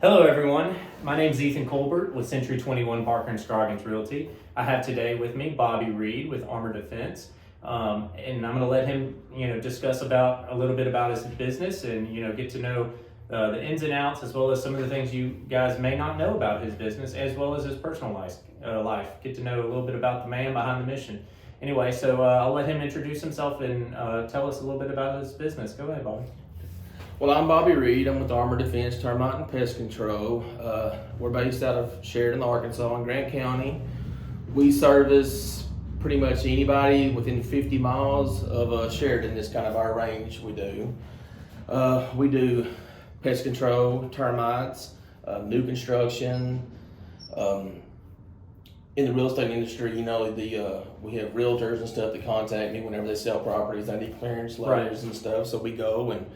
Hello, everyone. My name is Ethan Colbert with Century 21 Parker and Scroggins Realty. I have today with me Bobby Reed with Armor Defense, and I'm going to let him, discuss about a little bit about his business and get to know the ins and outs as well as some of the things you guys may not know about his business as well as his personal life. Get to know a little bit about the man behind the mission. Anyway, so I'll let him introduce himself and tell us a little bit about his business. Go ahead, Bobby. Well, I'm Bobby Reed. I'm with Armor Defense Termite and Pest Control. We're based out of Sheridan, Arkansas, in Grant County. We service pretty much anybody within 50 miles of Sheridan. Is kind of our range. We do pest control, termites, new construction. In the real estate industry, we have realtors and stuff that contact me whenever they sell properties. They need clearance letters and stuff, so we go and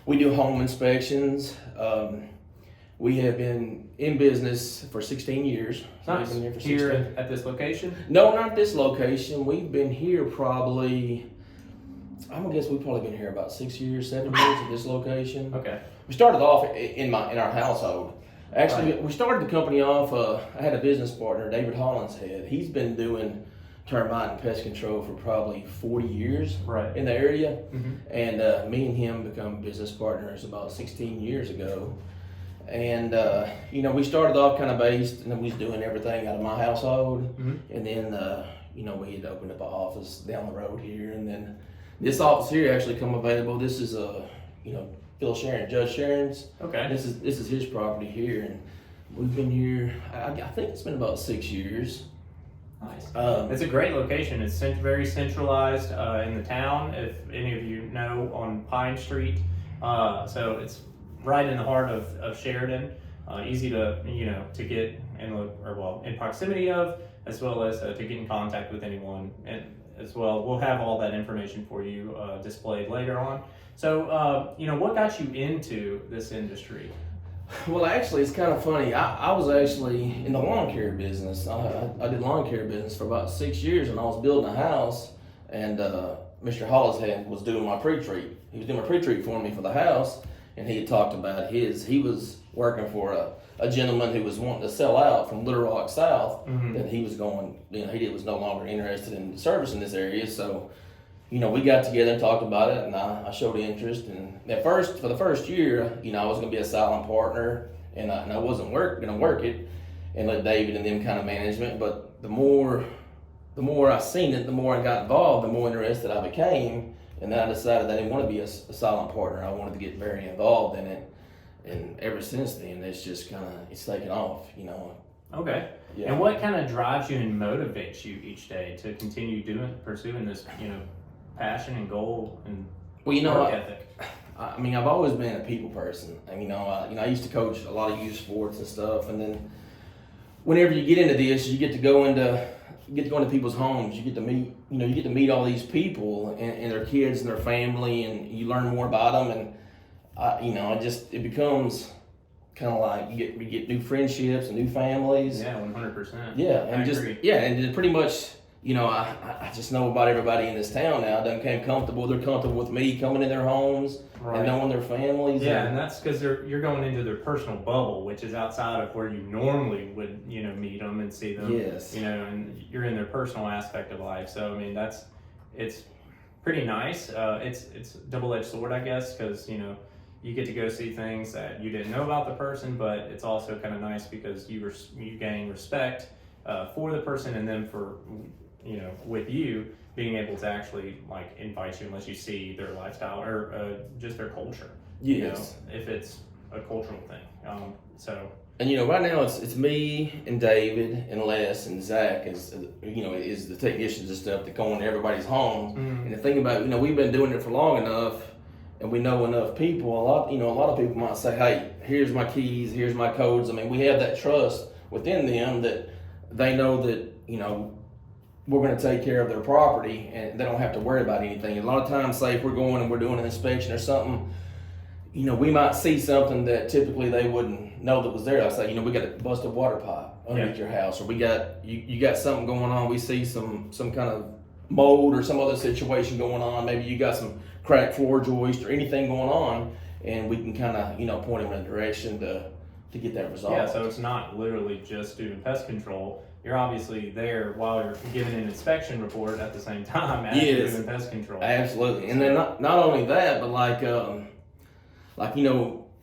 we do home inspections. We have been in business for 16 years. Nice. Here at this location? No, not this location. We've been here probably, I'm gonna guess we've probably been here about 6 years, 7 years at this location. Okay. We started off in our household. Actually, We started the company off, I had a business partner, David Hollinshead. He's been doing termite and pest control for probably 40 years in the area. Mm-hmm. And me and him become business partners about 16 years ago. And, we started off kind of based, and then we was doing everything out of my household. Mm-hmm. And then, we had opened up an office down the road here. And then this office here actually come available. This is, Phil Sharon, Judge Sharon's. Okay. This is his property here. And we've been here, I think it's been about 6 years. Nice. It's a great location. It's very centralized in the town. If any of you know, on Pine Street, so it's right in the heart of Sheridan. Easy to to get in proximity of, as well as to get in contact with anyone, and as well we'll have all that information for you displayed later on. So what got you into this industry? Well, actually, it's kind of funny. I was actually in the lawn care business. I did lawn care business for about 6 years, and I was building a house, and Mr. Hollishead was doing my pre-treat. He was doing my pre-treat for me for the house, and he had talked about he was working for a gentleman who was wanting to sell out from Little Rock South, Mm-hmm. and he was going, he was no longer interested in servicing this area, so we got together and talked about it, and I showed interest. And for the first year, I was going to be a silent partner, and I wasn't going to work it and let David and them kind of management. But the more I seen it, the more I got involved, the more interested I became. And then I decided I didn't want to be a silent partner. I wanted to get very involved in it. And ever since then, it's just it's taken off, Okay. Yeah. And what kind of drives you and motivates you each day to continue pursuing this, passion and goal and work ethic? I've always been a people person. And, I used to coach a lot of youth sports and stuff. And then whenever you get into this, you get to go into people's homes. You get to meet all these people and their kids and their family, and you learn more about them. And it becomes kind of like you get new friendships and new families. Yeah, 100%. Yeah, and agree. Pretty much, I just know about everybody in this town now. They're comfortable with me coming in their homes and knowing their families. Yeah, and that's because you're going into their personal bubble, which is outside of where you normally would, meet them and see them. Yes. And you're in their personal aspect of life. So, it's pretty nice. It's a double-edged sword, I guess, because, you get to go see things that you didn't know about the person, but it's also kind of nice because you gain respect for the person, and then for with you being able to actually invite you and let you see their lifestyle or just their culture. Yes. If it's a cultural thing. And right now it's me and David and Les and Zach is the technicians and stuff that go into everybody's homes. Mm-hmm. And the thing about we've been doing it for long enough, and we know enough people. A lot of people might say, "Hey, here's my keys, here's my codes." We have that trust within them that they know that we're going to take care of their property, and they don't have to worry about anything. And a lot of times, say if we're going and we're doing an inspection or something, we might see something that typically they wouldn't know that was there. I say, we got a busted water pipe underneath your house, or we got you got something going on. We see some kind of mold or some other situation going on. Maybe you got some cracked floor joist or anything going on, and we can kind of point them in a direction to to get that resolved. Yeah, so it's not literally just doing pest control. You're obviously there while you're giving an inspection report at the same time as you're doing pest control. Absolutely. And then not only that, but like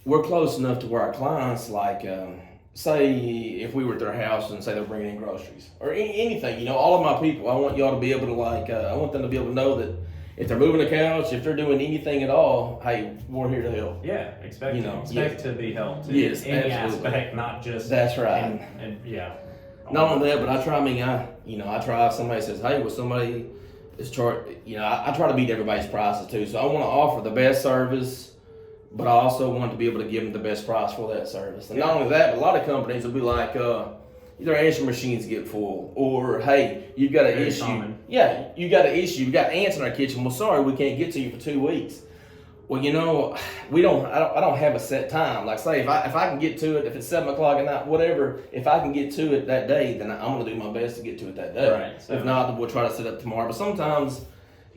we're close enough to where our clients, say if we were at their house and say they're bringing in groceries or anything, all of my people, I want y'all to be able to I want them to be able to know that if they're moving a couch, if they're doing anything at all, hey, we're here to help. Yeah, expect to be helped. Yes, any absolutely. aspect, not just. That's right. And yeah. Not only that, but I try. I try. If somebody says, "Hey, well, somebody is charged," I try to beat everybody's prices too. So I want to offer the best service, but I also want to be able to give them the best price for that service. And not only that, but a lot of companies will be like, either answer machines get full, or hey, you've got an issue. Common. Yeah, you got an issue. You got ants in our kitchen. Well, sorry, we can't get to you for 2 weeks. Well, we don't. I don't have a set time. Like, say if I can get to it, if it's 7 o'clock at night, whatever. If I can get to it that day, then I'm gonna do my best to get to it that day. Right. So, if not, then we'll try to set up tomorrow. But sometimes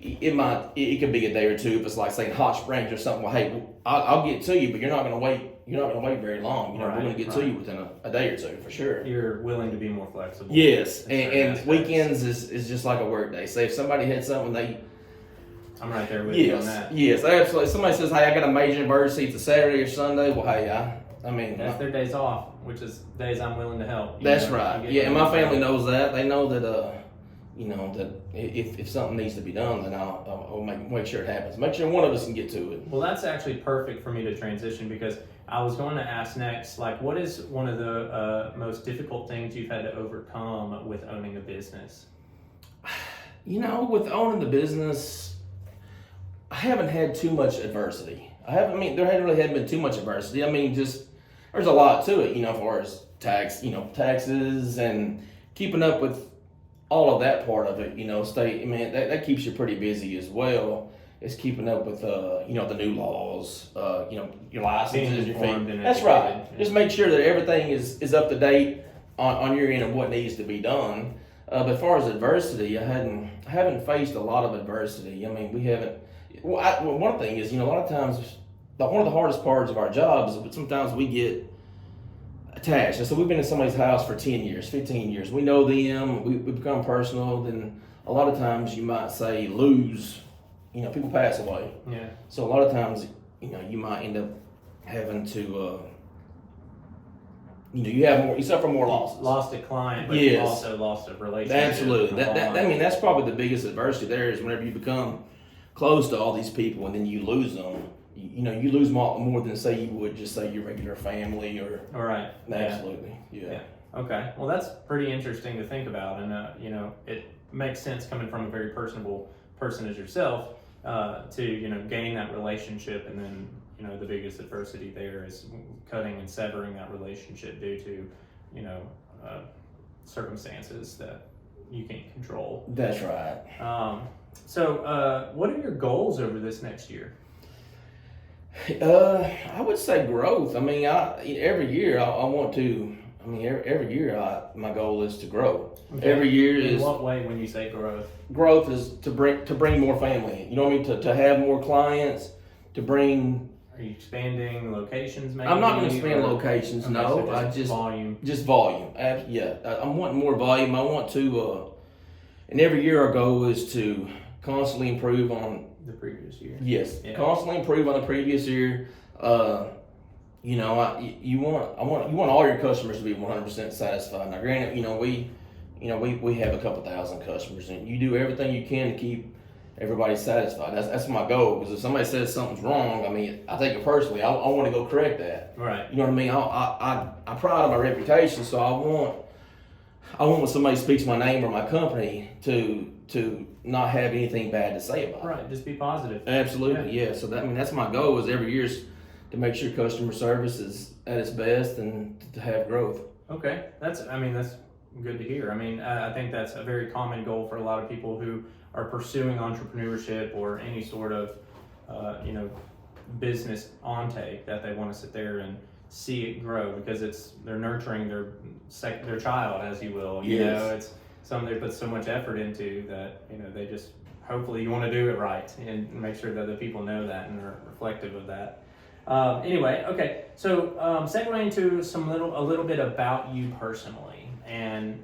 it could be a day or two. If it's like saying Hot Springs or something. Well, hey, I'll get to you, but you're not gonna wait. You're not gonna wait very long. We're gonna get to you within a day or two for sure. You're willing to be more flexible. Yes, and weekends is just like a work day. Say if somebody had something I'm right there with you on that. Yes, absolutely. If somebody says, "Hey, I got a major emergency. It's a Saturday or Sunday." Well, hey, I mean, that's their days off, which is days I'm willing to help. That's right. Yeah, and my family knows that. They know that. That if something needs to be done, then I'll make sure it happens. Make sure one of us can get to it. Well, that's actually perfect for me to transition because I was going to ask next, what is one of the most difficult things you've had to overcome with owning a business? With owning the business, I haven't had too much adversity. There hadn't been too much adversity. Just there's a lot to it, as far as taxes and keeping up with all of that part of it. That keeps you pretty busy as well. It's keeping up with the new laws, your licenses, your fee. That's right. Yeah. Just make sure that everything is up to date on your end of what needs to be done. But as far as adversity, I haven't faced a lot of adversity. We haven't. Well, one thing is, a lot of times, one of the hardest parts of our job is sometimes we get attached. So we've been in somebody's house for 10 years, 15 years. We know them, we become personal. Then a lot of times you might say lose, people pass away. Yeah. So a lot of times, you might end up having to, you suffer more losses. Lost a client, but you also lost a relationship. Absolutely. That's probably the biggest adversity there is whenever you become close to all these people and then you lose them. You lose more than say you would just say your regular family or. All right. Absolutely. Yeah. Okay. Well, that's pretty interesting to think about, and it makes sense coming from a very personable person as yourself to gain that relationship, and then the biggest adversity there is cutting and severing that relationship due to circumstances that you can't control. That's right. So, what are your goals over this next year? I would say growth. Every year I want to. Every year my goal is to grow. Okay. Every year is. In what way when you say growth? Growth is to bring more family. To have more clients, to bring. Are you expanding locations? Maybe I'm not going to expand locations. Okay, no, so just volume. Just volume. Yeah, I'm wanting more volume. I want to. And every year our goal is to constantly improve on the previous year. Yes, yeah. Constantly improve on the previous year. You want all your customers to be 100% satisfied. Now, granted, we have a couple thousand customers, and you do everything you can to keep everybody satisfied. That's my goal. Because if somebody says something's wrong, I take it personally. I want to go correct that. Right. You know what I mean? I pride on my reputation, so I want when somebody speaks my name or my company to not have anything bad to say about it. Right, just be positive. Absolutely, yeah. So that's my goal is every year is to make sure customer service is at its best and to have growth. Okay, that's good to hear. I think that's a very common goal for a lot of people who are pursuing entrepreneurship or any sort of, business on take, that they want to sit there and see it grow because they're nurturing their child, as you will. It's something they put so much effort into that they just hopefully you want to do it right and make sure that the people know that and are reflective of that. Anyway, okay. So segueing into a little bit about you personally, and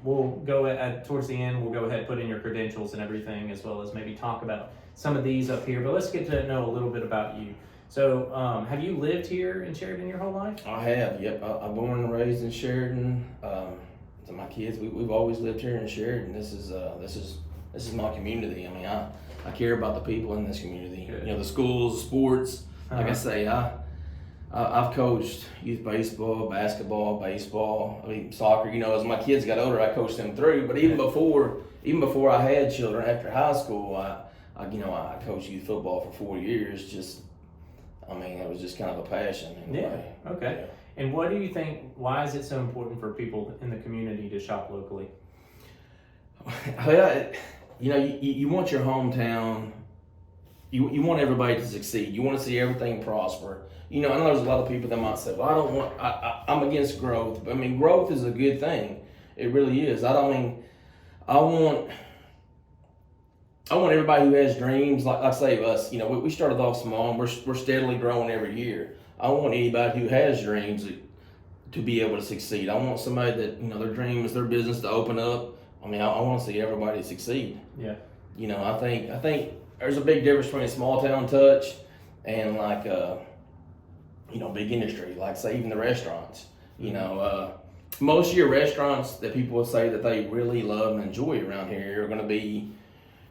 we'll go towards the end. We'll go ahead, put in your credentials and everything, as well as maybe talk about some of these up here. But let's get to know a little bit about you. So, have you lived here in Sheridan your whole life? I have. Yep. I'm born and raised in Sheridan. So my kids, we've always lived here in Sheridan. This is my community. I mean, I care about the people in this community. Good. You know, the schools, the sports. Like I say, I've coached youth baseball, basketball, baseball. I mean, soccer. You know, as my kids got older, I coached them through. But even before I had children, after high school, I coached youth football for 4 years. It was just kind of a passion. Yeah. Okay. Yeah. And what do you think? Why is it so important for people in the community to shop locally? Well, you want your hometown. You want everybody to succeed. You want to see everything prosper. You know, I know there's a lot of people that might say, "Well, I'm against growth." But I mean, growth is a good thing. It really is. I want everybody who has dreams, like say us. You know, we started off small, and we're steadily growing every year. I want anybody who has dreams to be able to succeed. I want somebody that, you know, their dream is their business to open up. I mean, I want to see everybody succeed. Yeah. You know, I think there's a big difference between a small town touch and big industry. Like say even the restaurants. You know, most of your restaurants that people will say that they really love and enjoy around here are going to be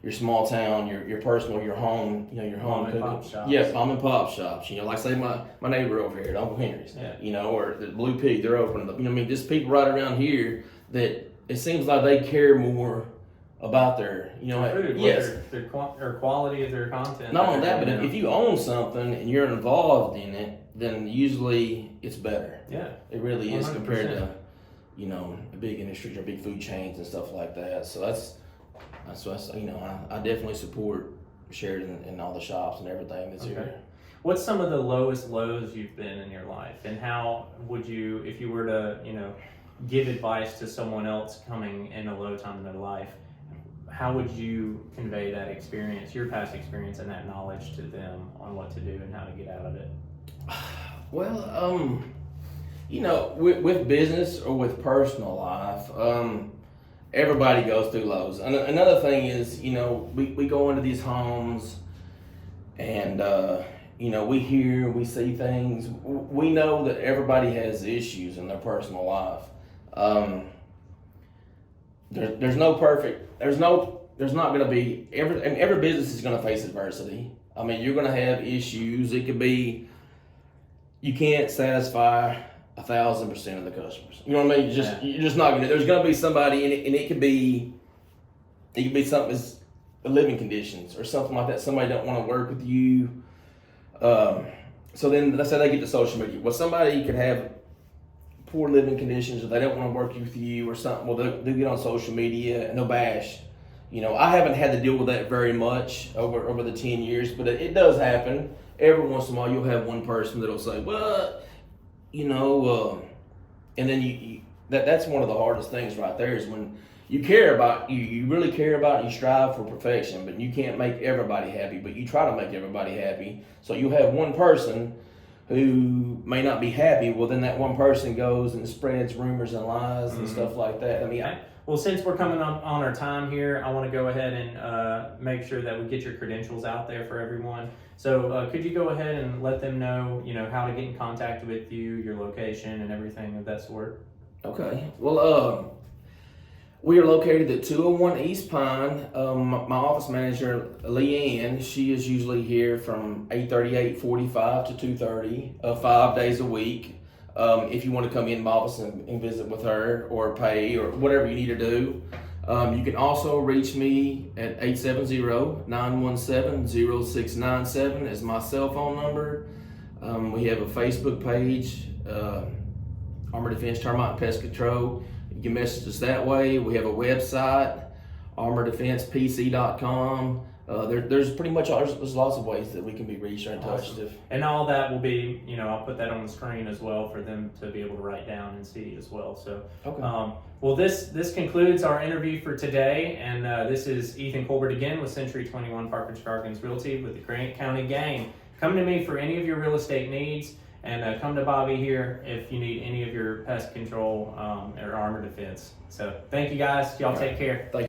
your small town, your personal, your home, your home mom and pop shops. Yes, mom and pop shops. You know, like say my neighbor over here at Uncle Henry's. Yeah. You know, or the Blue Pig, they're opening up. You know, I mean, just people right around here that it seems like they care more about their, food, yes, their quality of their content. Not only that, but if you own something and you're involved in it, then usually it's better. Yeah, it really is 100%. Compared to, big industries or big food chains and stuff like that. So that's I definitely support Sheridan and all the shops and everything that's here. What's some of the lowest lows you've been in your life, and how would you, if you were to, give advice to someone else coming in a low time in their life, how would you convey that experience, your past experience, and that knowledge to them on what to do and how to get out of it? Well, with business or with personal life, everybody goes through lows. And another thing is, we go into these homes and, we see things. We know that everybody has issues in their personal life. There's not going to be, every business is going to face adversity. I mean, you're going to have issues. It could be, you can't satisfy 1,000% of the customers. You know what I mean? You're just not going to. There's going to be somebody, and it could be something as living conditions or something like that. Somebody don't want to work with you. So then let's say they get to social media. Well, somebody could have poor living conditions, or they don't want to work with you or something. Well, they'll get on social media and they'll bash. I haven't had to deal with that very much over the 10 years, but it does happen. Every once in a while, you'll have one person that'll say, well, and then that's one of the hardest things right there is when you care about, you really care about and you strive for perfection, but you can't make everybody happy, but you try to make everybody happy. So you'll have one person who may not be happy. Well, then that one person goes and spreads rumors and lies and stuff like that. I mean, well, since we're coming on our time here, I want to go ahead and make sure that we get your credentials out there for everyone. So could you go ahead and let them know, how to get in contact with you, your location, and everything of that sort? Okay. Well, we are located at 201 East Pine. My office manager, Leanne, she is usually here from 8:30, 8:45 to 2:30, 5 days a week. If you want to come in my office and visit with her or pay or whatever you need to do. You can also reach me at 870-917-0697 as my cell phone number. We have a Facebook page, Armor Defense Termite Pest Control. You can message us that way. We have a website, armordefensepc.com. There's pretty much there's lots of ways that we can be reached or in touch. And all that will be, I'll put that on the screen as well for them to be able to write down and see as well. So, well, this concludes our interview for today, and this is Ethan Colbert again with Century 21 Parker Scargins Realty with the Grant County Gang. come to me for any of your real estate needs, and come to Bobby here if you need any of your pest control or Armor Defense. So thank you guys. Y'all take care. Thank you.